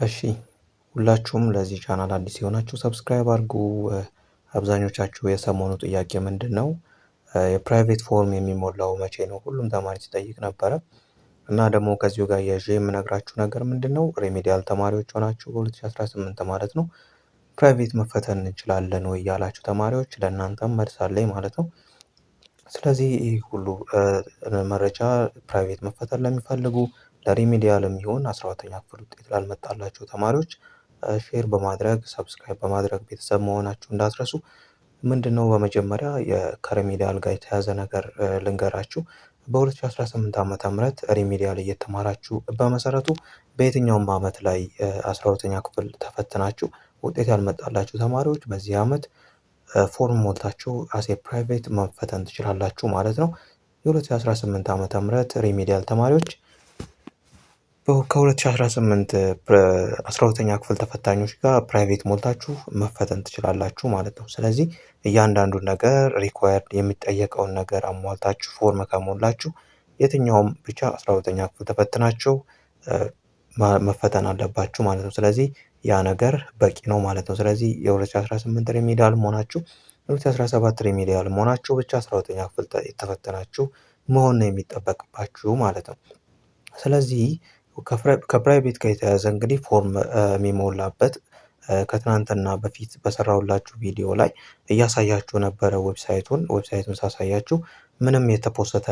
እሺ ሁላችሁም ለዚህ ቻናል አዲስ የሆናችሁ ሰብስክራይብ አድርጉ። አብዛኞቻችሁ የሰሞኑ ጥያቄ ምንድነው? የፕራይቬት ፎርም የሚሞላው መቼ ነው? ሁሉም ተማሪ ሲጠይቅ ነበረ። እና ደግሞ ከዚሁ ጋር አያይዤ የምነግራችሁ ነገር ምንድነው? ሬሜዲያል ተማሪዎች ሆናችሁ በ2018 ማለት ነው ፕራይቬት መፈተን እንችላለን ወይ ያላችሁ ተማሪዎች ለእናንተም መልስ አለኝ ማለት ነው። ስለዚህ ይህ ሁሉ መረጃ ፕራይቬት መፈተን ለሚፈልጉ ለሪሚዲያልም ይሁን 12ኛ ክፍል ውጤት ላልመጣላቸው ተማሪዎች ሼር በማድረግ ሰብስክራይብ በማድረግ ቤተሰብ መሆናችሁ እንዳትረሱ። ምንድነው በመጀመሪያ ከሪሚዲያል ጋር የተያዘ ነገር ልንገራችሁ። በ2018 ዓመተ ምህረት ሪሚዲያል እየተማራችሁ በመሰረቱ በየትኛውም ዓመት ላይ 12ኛ ክፍል ተፈትናችሁ ውጤት ያልመጣላችሁ ተማሪዎች በዚህ ዓመት ፎርም ሞልታችሁ አሴ ፕራይቬት መፈተን ትችላላችሁ ማለት ነው። የ2018 ዓመተ ምህረት ሪሚዲያል ተማሪዎች ከ2018 12ኛ ክፍል ተፈታኞች ጋር ፕራይቬት ሞልታችሁ መፈተን ትችላላችሁ ማለት ነው። ስለዚህ እያንዳንዱን ነገር ሪኳየርድ የሚጠየቀውን ነገር አሟልታችሁ ፎርም ከሞላችሁ የትኛውም ብቻ 12ኛ ክፍል ተፈትናችሁ መፈተን አለባችሁ ማለት ነው። ስለዚህ ያ ነገር በቂ ነው ማለት ነው። ስለዚህ የ2018 ሪሚዲያል መሆናችሁ የ2017 ሪሚዲያል መሆናችሁ ብቻ 12ኛ ክፍል የተፈተናችሁ መሆን ነው የሚጠበቅባችሁ ማለት ነው። ስለዚህ ከፕራይቬት ጋር የተያያዘ እንግዲህ ፎርም የሚሞላበት ከትናንትና በፊት በሰራሁላችሁ ቪዲዮ ላይ እያሳያችሁ ነበረ። ዌብሳይቱን ሳሳያችሁ ምንም የተፖሰተ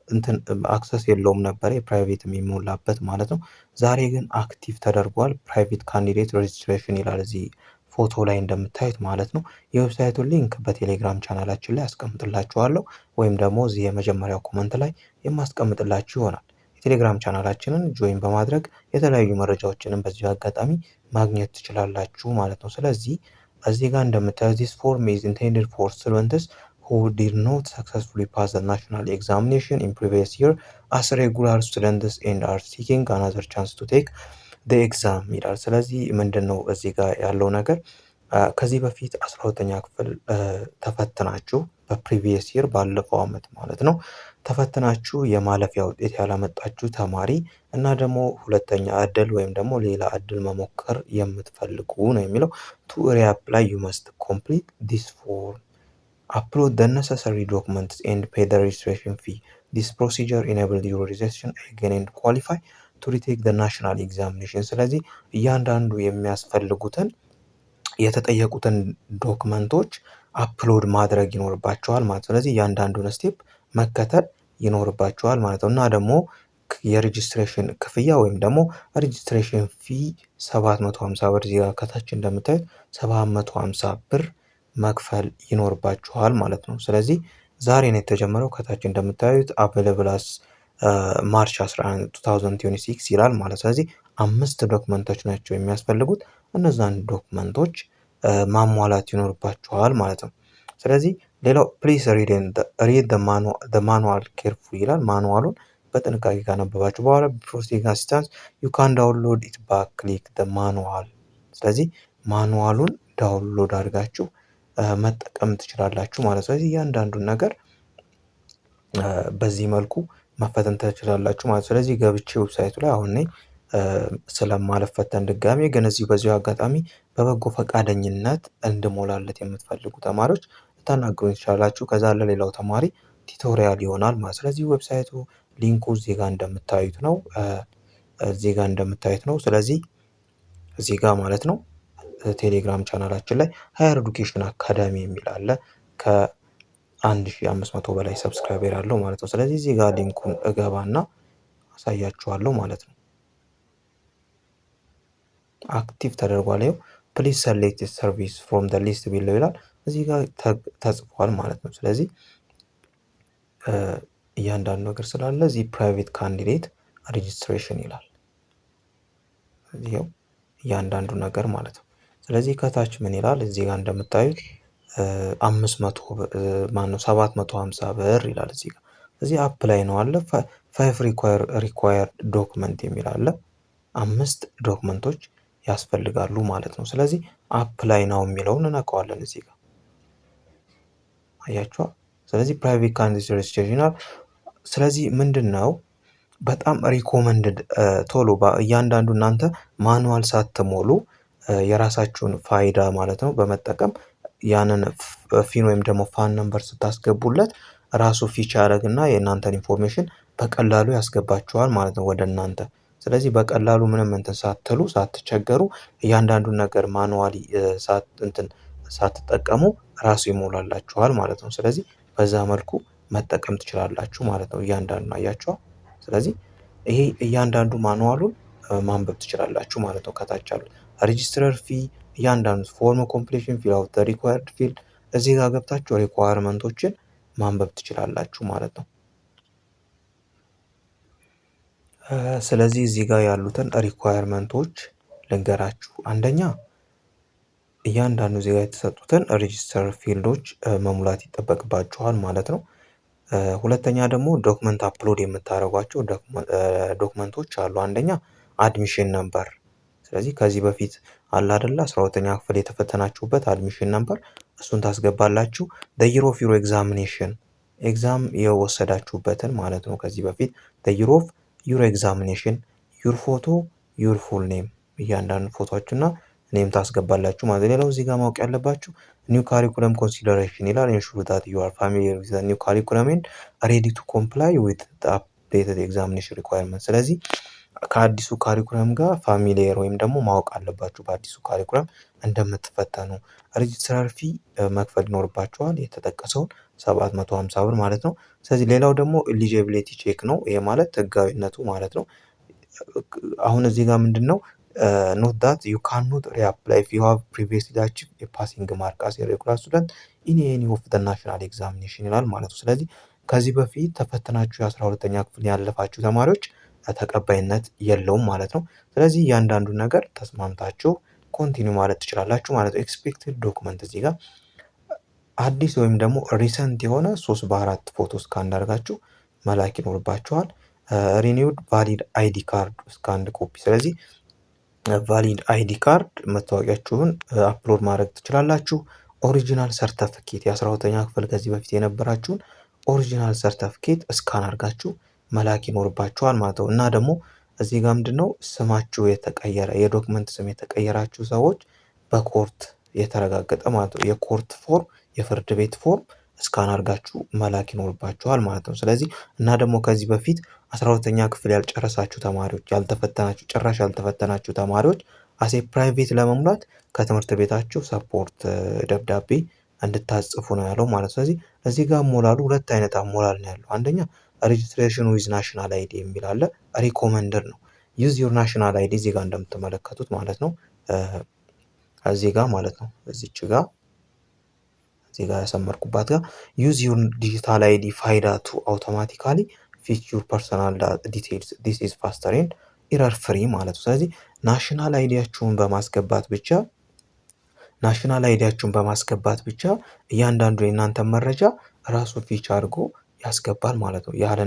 እንትን አክሰስ የለውም ነበር የፕራይቬት የሚሞላበት ማለት ነው። ዛሬ ግን አክቲቭ ተደርጓል። ፕራይቬት ካንዲዴት ሬጅስትሬሽን ይላል እዚህ ፎቶ ላይ እንደምታዩት ማለት ነው። የዌብሳይቱን ሊንክ በቴሌግራም ቻናላችን ላይ አስቀምጥላችኋለሁ ወይም ደግሞ እዚህ የመጀመሪያው ኮመንት ላይ የማስቀምጥላችሁ ይሆናል። የቴሌግራም ቻናላችንን ጆይን በማድረግ የተለያዩ መረጃዎችንም በዚሁ አጋጣሚ ማግኘት ትችላላችሁ ማለት ነው። ስለዚህ እዚህ ጋር እንደምታዩት this form is intended for students who did not successfully pass the national examination in previous year as regular students and are seeking another chance to take the exam ይላል። ስለዚህ ምንድነው እዚህ ጋር ያለው ነገር ከዚህ በፊት 12ኛ ክፍል ተፈትናችሁ በፕሪቪየስ ይር ባለፈው ዓመት ማለት ነው ተፈትናችሁ የማለፊያ ውጤት ያላመጣችሁ ተማሪ እና ደግሞ ሁለተኛ እድል ወይም ደግሞ ሌላ እድል መሞከር የምትፈልጉ ነው የሚለው to reapply you must complete this form, upload the necessary documents and pay the registration fee. This procedure enables your registration again and qualify to retake the national examination. ስለዚህ እያንዳንዱ የሚያስፈልጉትን የተጠየቁትን ዶክመንቶች አፕሎድ ማድረግ ይኖርባቸዋል ማለት ነው። ስለዚህ እያንዳንዱን ስቴፕ መከተል ይኖርባቸዋል ማለት ነው። እና ደግሞ የሬጅስትሬሽን ክፍያ ወይም ደግሞ ሬጅስትሬሽን ፊ 750 ብር እዚህ ጋር ከታች እንደምታዩት 750 ብር መክፈል ይኖርባችኋል ማለት ነው። ስለዚህ ዛሬ ነው የተጀመረው። ከታች እንደምታዩት አቬለብል አስ ማርች 11 2026 ይላል ማለት። ስለዚህ 5 ዶክመንቶች ናቸው የሚያስፈልጉት። እነዛን ዶክመንቶች ማሟላት ይኖርባችኋል ማለት ነው። ስለዚህ ሌላው ፕሊስ ሪድ ማኑዋል ኬርፉሊ ይላል። ማኑዋሉን በጥንቃቄ ካነበባችሁ በኋላ ቢፎር ቴኪንግ አሲስታንስ ዩ ካን ዳውንሎድ ኢት ባክ ክሊክ ደ ማኑዋል። ስለዚህ ማኑዋሉን ዳውንሎድ አድርጋችሁ መጠቀም ትችላላችሁ ማለት ነው። ስለዚህ እያንዳንዱን ነገር በዚህ መልኩ መፈተን ትችላላችሁ ማለት ነው። ስለዚህ ገብቼ ዌብሳይቱ ላይ አሁን እኔ ስለማልፈተን ድጋሜ ግን እዚሁ በዚሁ አጋጣሚ በበጎ ፈቃደኝነት እንድሞላለት የምትፈልጉ ተማሪዎች ልታናግሩኝ ትችላላችሁ። ከዛ ለሌላው ተማሪ ቲቶሪያል ይሆናል ማለት። ስለዚህ ዌብሳይቱ ሊንኩ እዚህ ጋር እንደምታዩት ነው። እዚህ ጋር እንደምታዩት ነው። ስለዚህ እዚህ ጋር ማለት ነው ቴሌግራም ቻናላችን ላይ ሃየር ኤዱኬሽን አካዳሚ የሚል አለ። ከ1500 በላይ ሰብስክራይበር ያለው ማለት ነው። ስለዚህ እዚህ ጋር ሊንኩን እገባና አሳያችኋለሁ ማለት ነው። አክቲቭ ተደርጓል። ይኸው ፕሊዝ ሰሌክት ሰርቪስ ፍሮም ዘ ሊስት ቢለው ይላል። እዚህ ጋር ተጽፏል ማለት ነው። ስለዚህ እያንዳንዱ ነገር ስላለ እዚህ ፕራይቬት ካንዲዴት ሬጅስትሬሽን ይላል። ይኸው እያንዳንዱ ነገር ማለት ነው። ስለዚህ ከታች ምን ይላል? እዚህ ጋር እንደምታዩት 750 ብር ይላል እዚህ ጋር። እዚህ አፕ ላይ ነው አለ 5 ሪኳየርድ ዶክመንት የሚል አለ። 5 ዶክመንቶች ያስፈልጋሉ ማለት ነው። ስለዚህ አፕ ላይ ነው የሚለውን እነካዋለን እዚህ ጋር አያችኋ። ስለዚህ ፕራይቬት ካንዲዴት ሬጅስትሬሽን። ስለዚህ ምንድነው በጣም ሪኮመንድድ ቶሎ እያንዳንዱ እናንተ ማኑዋል ሳትሞሉ የራሳችሁን ፋይዳ ማለት ነው በመጠቀም ያንን ፊን ወይም ደግሞ ፋን ነምበር ስታስገቡለት ራሱ ፊች ያደርግና የእናንተን ኢንፎርሜሽን በቀላሉ ያስገባችኋል ማለት ነው ወደ እናንተ። ስለዚህ በቀላሉ ምንም እንትን ሳትሉ ሳትቸገሩ እያንዳንዱን ነገር ማኑዋሊ ሳትጠቀሙ ራሱ ይሞላላችኋል ማለት ነው። ስለዚህ በዛ መልኩ መጠቀም ትችላላችሁ ማለት ነው። እያንዳንዱን አያችኋ። ስለዚህ ይሄ እያንዳንዱ ማኑዋሉን ማንበብ ትችላላችሁ ማለት ነው። ከታች አሉት ሬጂስትረር ፊ እያንዳንዱ ፎርም ኮምፕሌሽን ፊል አውት ሪኳየርድ ፊልድ እዚህ ጋር ገብታችሁ ሪኳየርመንቶችን ማንበብ ትችላላችሁ ማለት ነው። ስለዚህ እዚህ ጋር ያሉትን ሪኳየርመንቶች ልንገራችሁ። አንደኛ እያንዳንዱ እዚህ ጋር የተሰጡትን ሬጂስተር ፊልዶች መሙላት ይጠበቅባችኋል ማለት ነው። ሁለተኛ ደግሞ ዶክመንት አፕሎድ የምታደርጓቸው ዶክመንቶች አሉ። አንደኛ አድሚሽን ነምበር። ስለዚህ ከዚህ በፊት አለ አይደለ 12ኛ ክፍል የተፈተናችሁበት አድሚሽን ነምበር እሱን ታስገባላችሁ። የር ኦፍ ዩር ኤግዛሚኔሽን ኤግዛም የወሰዳችሁበትን ማለት ነው። ከዚህ በፊት የር ኦፍ ዩር ኤግዛሚኔሽን፣ ዩር ፎቶ፣ ዩር ፉል ኔም እያንዳንዱ ፎቶዎች እና ኔም ታስገባላችሁ ማለት። ሌላው እዚህ ጋር ማወቅ ያለባችሁ ኒው ካሪኩለም ኮንሲደሬሽን ይላል። ኢንሹር ዛት ዩ አር ፋሚሊየር ዊዝ ኒው ካሪኩለም ኤንድ ሬዲ ቱ ኮምፕላይ ዊዝ አፕዴትድ ኤግዛሚኔሽን ሪኳየርመንት። ስለዚህ ከአዲሱ ካሪኩለም ጋር ፋሚሊየር ወይም ደግሞ ማወቅ አለባችሁ በአዲሱ ካሪኩለም እንደምትፈተኑ። ሬጅስትራር ፊ መክፈል ይኖርባችኋል የተጠቀሰውን 750 ብር ማለት ነው። ስለዚህ ሌላው ደግሞ ኤሊጂቢሊቲ ቼክ ነው። ይሄ ማለት ህጋዊነቱ ማለት ነው። አሁን እዚህ ጋር ምንድን ነው ኖት ዳት ዩ ካን ኖት ሪአፕላይ ኢፍ ዩ ሃቭ ፕሪቪየስሊ አቺቭድ የፓሲንግ ማርክ አስ ኤ ሬጉላር ስቱደንት ኢን ኤኒ ኦፍ ዘ ናሽናል ኤግዛሚኔሽን ይላል ማለት ነው። ስለዚህ ከዚህ በፊት ተፈትናችሁ የ12ኛ ክፍል ያለፋችሁ ተማሪዎች ተቀባይነት የለውም ማለት ነው። ስለዚህ እያንዳንዱን ነገር ተስማምታችሁ ኮንቲኒው ማለት ትችላላችሁ ማለት ነው። ኤክስፔክትድ ዶክመንት እዚህ ጋር አዲስ ወይም ደግሞ ሪሰንት የሆነ 3 በ4 ፎቶ ስካን አድርጋችሁ መላክ ይኖርባችኋል። ሪኒውድ ቫሊድ አይዲ ካርድ እስከ 1 ኮፒ። ስለዚህ ቫሊድ አይዲ ካርድ መታወቂያችሁን አፕሎድ ማድረግ ትችላላችሁ። ኦሪጂናል ሰርተፍኬት የ12ኛ ክፍል ከዚህ በፊት የነበራችሁን ኦሪጂናል ሰርተፍኬት እስካን አድርጋችሁ መላክ ይኖርባችኋል ማለት ነው። እና ደግሞ እዚህ ጋር ምንድነው ስማችሁ የተቀየረ የዶክመንት ስም የተቀየራችሁ ሰዎች በኮርት የተረጋገጠ ማለት ነው የኮርት ፎርም የፍርድ ቤት ፎርም እስካን አድርጋችሁ መላክ ይኖርባችኋል ማለት ነው። ስለዚህ እና ደግሞ ከዚህ በፊት 12ኛ ክፍል ያልጨረሳችሁ ተማሪዎች ያልተፈተናችሁ ጭራሽ ያልተፈተናችሁ ተማሪዎች አሴ ፕራይቬት ለመሙላት ከትምህርት ቤታችሁ ሰፖርት ደብዳቤ እንድታጽፉ ነው ያለው ማለት ነው። ስለዚህ እዚህ ጋር አሞላሉ 2 አይነት አሞላል ነው ያለው። አንደኛ ሬጅስትሬሽን ዊዝ ናሽናል አይዲ የሚል አለ። ሪኮመንደር ነው። ዩዝ ዩር ናሽናል አይዲ እዚህ ጋር እንደምትመለከቱት ማለት ነው። እዚህ ጋር ማለት ነው እዚች ጋር እዚህ ጋር ያሰመርኩባት ጋር ዩዝ ዩር ዲጂታል አይዲ ፋይዳ ቱ አውቶማቲካሊ ፊች ዩር ፐርሰናል ዲቴይልስ ዲስ ኢዝ ፋስተር ኤንድ ኢረር ፍሪ ማለት ነው። ስለዚህ ናሽናል አይዲያችሁን በማስገባት ብቻ እያንዳንዱ የእናንተን መረጃ ራሱ ፊች አድርጎ ያስገባል ማለት ነው። ያለ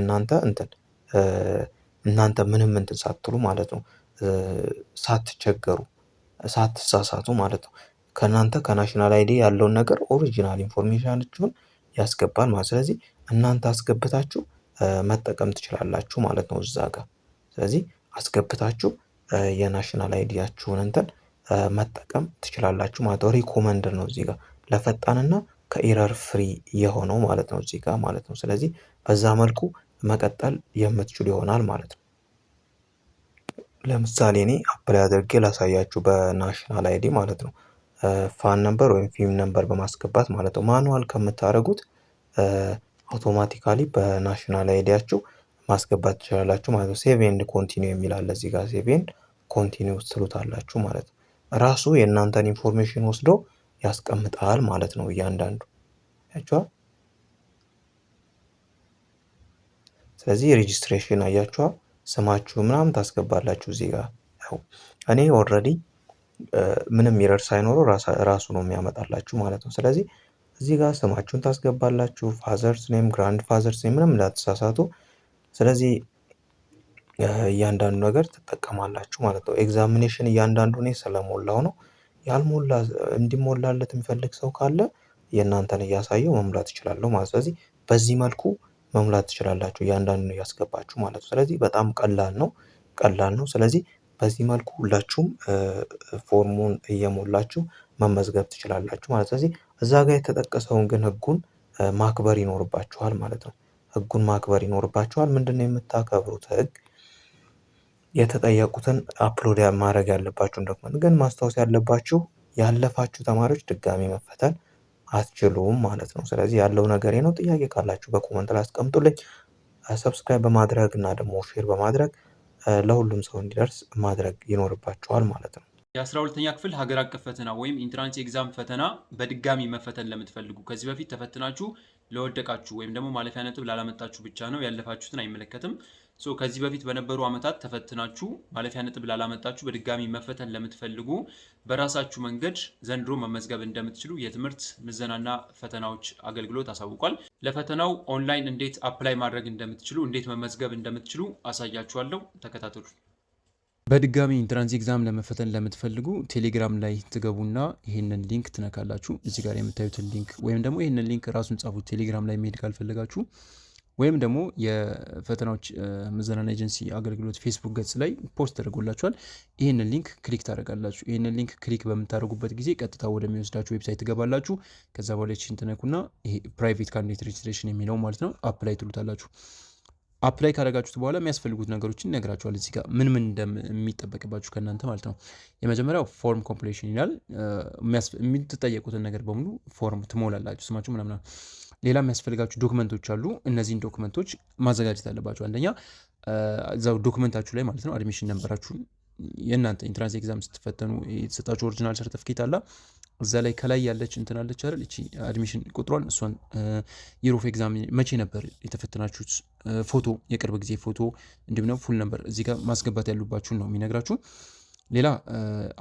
እናንተ ምንም እንትን ሳትሉ ማለት ነው። ሳትቸገሩ ሳትሳሳቱ ማለት ነው። ከእናንተ ከናሽናል አይዲ ያለውን ነገር ኦሪጂናል ኢንፎርሜሽናችሁን ያስገባል ማለት። ስለዚህ እናንተ አስገብታችሁ መጠቀም ትችላላችሁ ማለት ነው እዛ ጋር። ስለዚህ አስገብታችሁ የናሽናል አይዲያችሁን እንትን መጠቀም ትችላላችሁ ማለት ነው። ሪኮመንደር ነው እዚህ ጋር ለፈጣንና ከኤረር ፍሪ የሆነው ማለት ነው እዚህ ጋር ማለት ነው። ስለዚህ በዛ መልኩ መቀጠል የምትችሉ ይሆናል ማለት ነው። ለምሳሌ እኔ አፕላይ አድርጌ ላሳያችሁ በናሽናል አይዲ ማለት ነው። ፋን ነምበር ወይም ፊም ነምበር በማስገባት ማለት ነው። ማኑዋል ከምታደርጉት አውቶማቲካሊ በናሽናል አይዲያችሁ ማስገባት ትችላላችሁ ማለት ነው። ሴቭ ኤንድ ኮንቲኒው የሚል አለ እዚህ ጋር ሴቭ ኤንድ ኮንቲኒው ትሉታላችሁ ማለት ነው። ራሱ የእናንተን ኢንፎርሜሽን ወስዶ ያስቀምጣል ማለት ነው እያንዳንዱ ያችኋል። ስለዚህ ሬጂስትሬሽን አያችኋ ስማችሁ ምናምን ታስገባላችሁ እዚህ ጋር። እኔ ኦልሬዲ ምንም ኢረር ሳይኖረው ራሱ ነው የሚያመጣላችሁ ማለት ነው። ስለዚህ እዚህ ጋር ስማችሁን ታስገባላችሁ፣ ፋዘርስ ኔም፣ ግራንድ ፋዘርስ ኔም ምንም እንዳትሳሳቱ። ስለዚህ እያንዳንዱ ነገር ትጠቀማላችሁ ማለት ነው። ኤግዛሚኔሽን እያንዳንዱ እኔ ስለሞላው ነው። ያልሞላ እንዲሞላለት የሚፈልግ ሰው ካለ የእናንተን እያሳየው መሙላት ይችላለሁ ማለት። ስለዚህ በዚህ መልኩ መሙላት ትችላላችሁ እያንዳንዱን እያስገባችሁ ማለት ነው። ስለዚህ በጣም ቀላል ነው። ስለዚህ በዚህ መልኩ ሁላችሁም ፎርሙን እየሞላችሁ መመዝገብ ትችላላችሁ ማለት ነው። ስለዚህ እዛ ጋር የተጠቀሰውን ግን ህጉን ማክበር ይኖርባችኋል ማለት ነው። ህጉን ማክበር ይኖርባችኋል። ምንድነው የምታከብሩት ህግ? የተጠየቁትን አፕሎድ ማድረግ ያለባችሁን ዶክመንት ግን ማስታወስ ያለባችሁ ያለፋችሁ ተማሪዎች ድጋሚ መፈተን አትችሉም ማለት ነው። ስለዚህ ያለው ነገር ነው። ጥያቄ ካላችሁ በኮመንት ላይ አስቀምጡልኝ። ሰብስክራይብ በማድረግ እና ደግሞ ሼር በማድረግ ለሁሉም ሰው እንዲደርስ ማድረግ ይኖርባችኋል ማለት ነው። የ12ኛ ክፍል ሀገር አቀፍ ፈተና ወይም ኢንትራንስ ኤግዛም ፈተና በድጋሚ መፈተን ለምትፈልጉ ከዚህ በፊት ተፈትናችሁ ለወደቃችሁ ወይም ደግሞ ማለፊያ ነጥብ ላላመጣችሁ ብቻ ነው፣ ያለፋችሁትን አይመለከትም። ከዚህ በፊት በነበሩ ዓመታት ተፈትናችሁ ማለፊያ ነጥብ ላላመጣችሁ በድጋሚ መፈተን ለምትፈልጉ በራሳችሁ መንገድ ዘንድሮ መመዝገብ እንደምትችሉ የትምህርት ምዘናና ፈተናዎች አገልግሎት አሳውቋል። ለፈተናው ኦንላይን እንዴት አፕላይ ማድረግ እንደምትችሉ፣ እንዴት መመዝገብ እንደምትችሉ አሳያችኋለሁ። ተከታተሉ። በድጋሚ ኢንትራንስ ኤግዛም ለመፈተን ለምትፈልጉ ቴሌግራም ላይ ትገቡና ይህንን ሊንክ ትነካላችሁ። እዚህ ጋር የምታዩትን ሊንክ ወይም ደግሞ ይህንን ሊንክ ራሱን ጻፉት። ቴሌግራም ላይ መሄድ ካልፈለጋችሁ ወይም ደግሞ የፈተናዎች ምዘናና ኤጀንሲ አገልግሎት ፌስቡክ ገጽ ላይ ፖስት ተደርጎላችኋል። ይህንን ሊንክ ክሊክ ታደርጋላችሁ። ይህንን ሊንክ ክሊክ በምታደርጉበት ጊዜ ቀጥታ ወደሚወስዳችሁ ዌብሳይት ትገባላችሁ። ከዛ በኋላ ይህችን ትነኩና ይሄ ፕራይቬት ካንዲዴት ሬጅስትሬሽን የሚለው ማለት ነው አፕላይ ትሉታላችሁ። አፕላይ ካደረጋችሁት በኋላ የሚያስፈልጉት ነገሮችን ይነግራችኋል። እዚህ ጋር ምን እንደሚጠበቅባችሁ ከእናንተ ማለት ነው። የመጀመሪያው ፎርም ኮምፕሌሽን ይላል። የምትጠየቁትን ነገር በሙሉ ፎርም ትሞላላችሁ፣ ስማችሁ ምናምን። ሌላ የሚያስፈልጋችሁ ዶክመንቶች አሉ። እነዚህን ዶክመንቶች ማዘጋጀት አለባችሁ። አንደኛ እዛው ዶክመንታችሁ ላይ ማለት ነው አድሚሽን ነንበራችሁን፣ የእናንተ ኢንትራንስ ኤግዛም ስትፈተኑ የተሰጣችሁ ኦሪጂናል ሰርተፊኬት አላ እዛ ላይ ከላይ ያለች እንትን አለች አይደል? እቺ አድሚሽን ቁጥሯን እሷን፣ የር ኦፍ ኤግዛም መቼ ነበር የተፈተናችሁት፣ ፎቶ፣ የቅርብ ጊዜ ፎቶ እንዲሁም ደግሞ ፉል ነበር እዚህ ጋር ማስገባት ያሉባችሁን ነው የሚነግራችሁ። ሌላ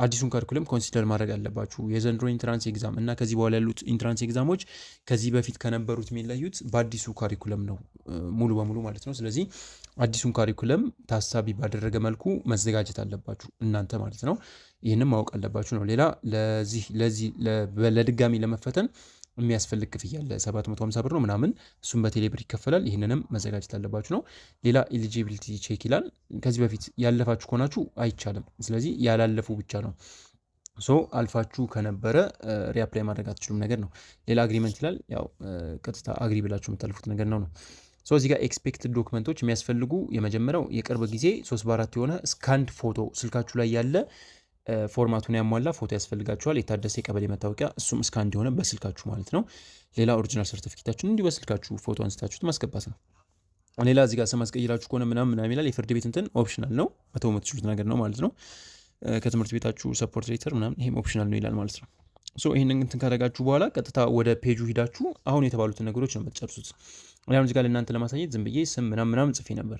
አዲሱን ካሪኩለም ኮንሲደር ማድረግ አለባችሁ። የዘንድሮ ኢንትራንስ ኤግዛም እና ከዚህ በኋላ ያሉት ኢንትራንስ ኤግዛሞች ከዚህ በፊት ከነበሩት የሚለዩት በአዲሱ ካሪኩለም ነው ሙሉ በሙሉ ማለት ነው። ስለዚህ አዲሱን ካሪኩለም ታሳቢ ባደረገ መልኩ መዘጋጀት አለባችሁ እናንተ ማለት ነው። ይህንም ማወቅ አለባችሁ ነው። ሌላ ለድጋሚ ለመፈተን የሚያስፈልግ ክፍያ አለ። 750 ብር ነው ምናምን፣ እሱም በቴሌ ብር ይከፈላል። ይህንንም መዘጋጀት አለባችሁ ነው። ሌላ ኤሊጂቢሊቲ ቼክ ይላል። ከዚህ በፊት ያለፋችሁ ከሆናችሁ አይቻልም። ስለዚህ ያላለፉ ብቻ ነው። አልፋችሁ ከነበረ ሪአፕላይ ማድረግ አትችሉም ነገር ነው። ሌላ አግሪመንት ይላል። ያው ቀጥታ አግሪ ብላችሁ የምታልፉት ነገር ነው። እዚህ ጋር ኤክስፔክትድ ዶክመንቶች የሚያስፈልጉ የመጀመሪያው የቅርብ ጊዜ 3x4 የሆነ ስካንድ ፎቶ ስልካችሁ ላይ ያለ ፎርማቱን ያሟላ ፎቶ ያስፈልጋችኋል። የታደሰ የቀበሌ መታወቂያ፣ እሱም እስካን እንዲሆነ በስልካችሁ ማለት ነው። ሌላ ኦሪጂናል ሰርቲፊኬታችሁን እንዲሁ በስልካችሁ ፎቶ አንስታችሁት ማስገባት ነው። ሌላ እዚህ ጋር ስም አስቀይራችሁ ከሆነ ምናምን ይላል። የፍርድ ቤት እንትን ኦፕሽናል ነው፣ መተው የምትችሉት ነገር ነው ማለት ነው። ከትምህርት ቤታችሁ ሰፖርት ሌተር ምናምን፣ ይሄም ኦፕሽናል ነው ይላል ማለት ነው። ይህንን እንትን ካደረጋችሁ በኋላ ቀጥታ ወደ ፔጁ ሂዳችሁ አሁን የተባሉትን ነገሮች ነው የምትጨርሱት። አሁን እዚህ ጋር ለእናንተ ለማሳየት ዝም ብዬ ስም ምናምን ጽፌ ነበር።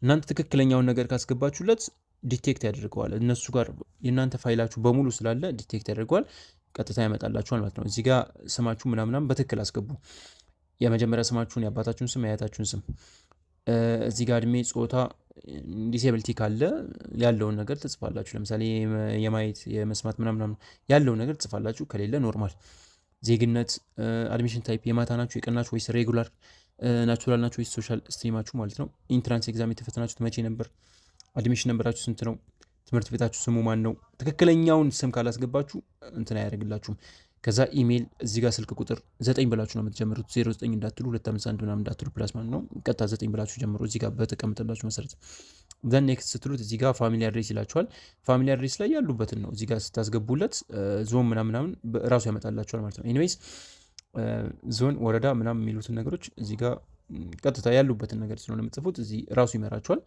እናንተ ትክክለኛውን ነገር ካስገባችሁለት ዲቴክት ያደርገዋል። እነሱ ጋር የእናንተ ፋይላችሁ በሙሉ ስላለ ዲቴክት ያደርገዋል፣ ቀጥታ ያመጣላችኋል ማለት ነው። እዚህ ጋር ስማችሁ ምናምናም በትክክል አስገቡ። የመጀመሪያ ስማችሁን፣ የአባታችሁን ስም፣ የአያታችሁን ስም፣ እዚህ ጋር እድሜ፣ ጾታ፣ ዲሴብሊቲ ካለ ያለውን ነገር ትጽፋላችሁ። ለምሳሌ የማየት የመስማት ምናምን ያለውን ነገር ትጽፋላችሁ። ከሌለ ኖርማል። ዜግነት፣ አድሚሽን ታይፕ የማታ ናችሁ የቀን ናችሁ ወይስ ሬጉላር፣ ናቹራል ናችሁ ወይስ ሶሻል ስትሪማችሁ ማለት ነው። ኢንትራንስ ኤግዛም የተፈተናችሁት መቼ ነበር፣ አድሚሽን ነንበራችሁ ስንት ነው፣ ትምህርት ቤታችሁ ስሙ ማን ነው። ትክክለኛውን ስም ካላስገባችሁ እንትን አያደርግላችሁም። ከዛ ኢሜይል፣ እዚህ ጋር ስልክ ቁጥር 9 ብላችሁ ነው የምትጀምሩት። 09 እንዳትሉ 251 ምናምን እንዳትሉ ፕላስ ማለት ነው። ቀጥታ 9 ብላችሁ ጀምሮ እዚህ ጋር በተቀመጠላችሁ መሰረት ዘን ኔክስት ስትሉት እዚህ ጋር ፋሚሊ አድሬስ ይላችኋል። ፋሚሊ አድሬስ ላይ ያሉበትን ነው እዚህ ጋር ስታስገቡለት ዞን ምናምን ራሱ ያመጣላችኋል ማለት ነው። ኤኒዌይስ ዞን፣ ወረዳ ምናምን የሚሉትን ነገሮች እዚህ ጋር ቀጥታ ያሉበትን ነገር ስለሆነ የምትጽፉት እዚህ ራሱ ይመራችኋል።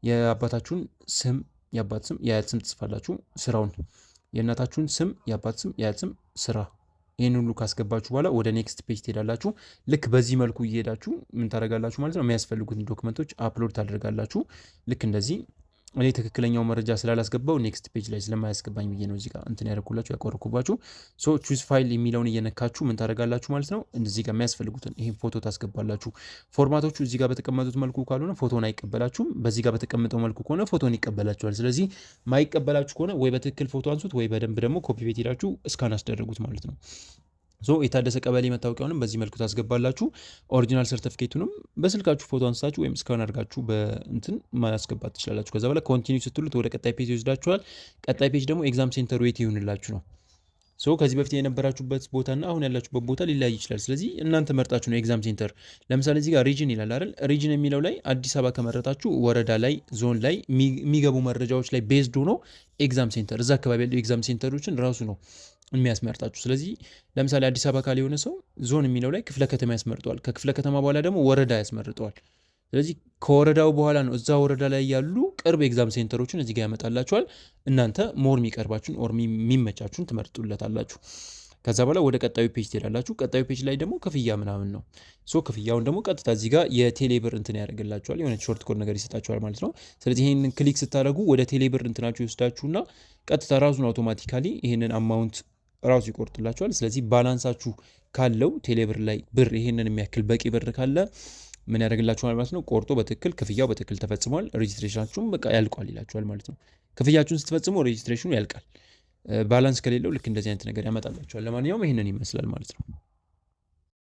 የአባታችሁን ስም፣ የአባት ስም፣ የአያት ስም ትጽፋላችሁ። ስራውን፣ የእናታችሁን ስም፣ የአባት ስም፣ የአያት ስም፣ ስራ። ይህን ሁሉ ካስገባችሁ በኋላ ወደ ኔክስት ፔጅ ትሄዳላችሁ። ልክ በዚህ መልኩ እየሄዳችሁ ምን ታደርጋላችሁ ማለት ነው፣ የሚያስፈልጉትን ዶክመንቶች አፕሎድ ታደርጋላችሁ። ልክ እንደዚህ። እኔ ትክክለኛው መረጃ ስላላስገባው ኔክስት ፔጅ ላይ ስለማያስገባኝ ብዬ ነው እዚህ ጋር እንትን ያደርኩላችሁ ያቆረኩባችሁ። ቹዝ ፋይል የሚለውን እየነካችሁ ምን ታደርጋላችሁ ማለት ነው፣ እዚህ ጋር የሚያስፈልጉትን ይሄን ፎቶ ታስገባላችሁ። ፎርማቶቹ እዚህ ጋር በተቀመጡት መልኩ ካልሆነ ፎቶን አይቀበላችሁም። በዚህ ጋር በተቀመጠው መልኩ ከሆነ ፎቶን ይቀበላችኋል። ስለዚህ ማይቀበላችሁ ከሆነ ወይ በትክክል ፎቶ አንሱት፣ ወይ በደንብ ደግሞ ኮፒ ቤት ሄዳችሁ እስካን አስደረጉት ማለት ነው። የታደሰ ቀበሌ መታወቂያውንም በዚህ መልኩ ታስገባላችሁ። ኦሪጂናል ሰርቲፊኬቱንም በስልካችሁ ፎቶ አንስታችሁ ወይም ስካን አድርጋችሁ በእንትን ማስገባት ትችላላችሁ። ከዛ በኋላ ኮንቲኒው ስትሉት ወደ ቀጣይ ፔጅ ይወስዳችኋል። ቀጣይ ፔጅ ደግሞ ኤግዛም ሴንተሩ የት ይሁንላችሁ ነው። ከዚህ በፊት የነበራችሁበት ቦታና አሁን ያላችሁበት ቦታ ሊለያይ ይችላል። ስለዚህ እናንተ መርጣችሁ ነው ኤግዛም ሴንተር። ለምሳሌ እዚህ ጋር ሪጅን ይላል አይደል? ሪጅን የሚለው ላይ አዲስ አበባ ከመረጣችሁ ወረዳ ላይ፣ ዞን ላይ የሚገቡ መረጃዎች ላይ ቤዝድ ሆኖ ኤግዛም ሴንተር እዛ አካባቢ ያለው ኤግዛም ሴንተሮችን ራሱ ነው የሚያስመርጣችሁ። ስለዚህ ለምሳሌ አዲስ አበባ ካለ የሆነ ሰው ዞን የሚለው ላይ ክፍለ ከተማ ያስመርጠዋል። ከክፍለ ከተማ በኋላ ደግሞ ወረዳ ያስመርጠዋል። ስለዚህ ከወረዳው በኋላ ነው እዛ ወረዳ ላይ ያሉ ቅርብ ኤግዛም ሴንተሮችን እዚህ ጋር ያመጣላችኋል። እናንተ ሞር የሚቀርባችሁን ኦር የሚመቻችሁን ትመርጡለታላችሁ። ከዛ በኋላ ወደ ቀጣዩ ፔጅ ትሄዳላችሁ። ቀጣዩ ፔጅ ላይ ደግሞ ክፍያ ምናምን ነው። ክፍያውን ደግሞ ቀጥታ እዚህ ጋር የቴሌብር እንትን ያደርግላችኋል። የሆነ ሾርት ኮድ ነገር ይሰጣችኋል ማለት ነው። ስለዚህ ይህንን ክሊክ ስታደርጉ ወደ ቴሌብር እንትናችሁ ይወስዳችሁና ቀጥታ ራሱን አውቶማቲካሊ ይህንን አማውንት ራሱ ይቆርጥላችኋል። ስለዚህ ባላንሳችሁ ካለው ቴሌብር ላይ ብር ይህንን የሚያክል በቂ ብር ካለ ምን ያደርግላችኋል ማለት ነው። ቆርጦ በትክክል ክፍያው በትክክል ተፈጽሟል፣ ሬጂስትሬሽናችሁም በቃ ያልቋል ይላችኋል ማለት ነው። ክፍያችሁን ስትፈጽሙ ሬጂስትሬሽኑ ያልቃል። ባላንስ ከሌለው ልክ እንደዚህ አይነት ነገር ያመጣላችኋል። ለማንኛውም ይህንን ይመስላል ማለት ነው።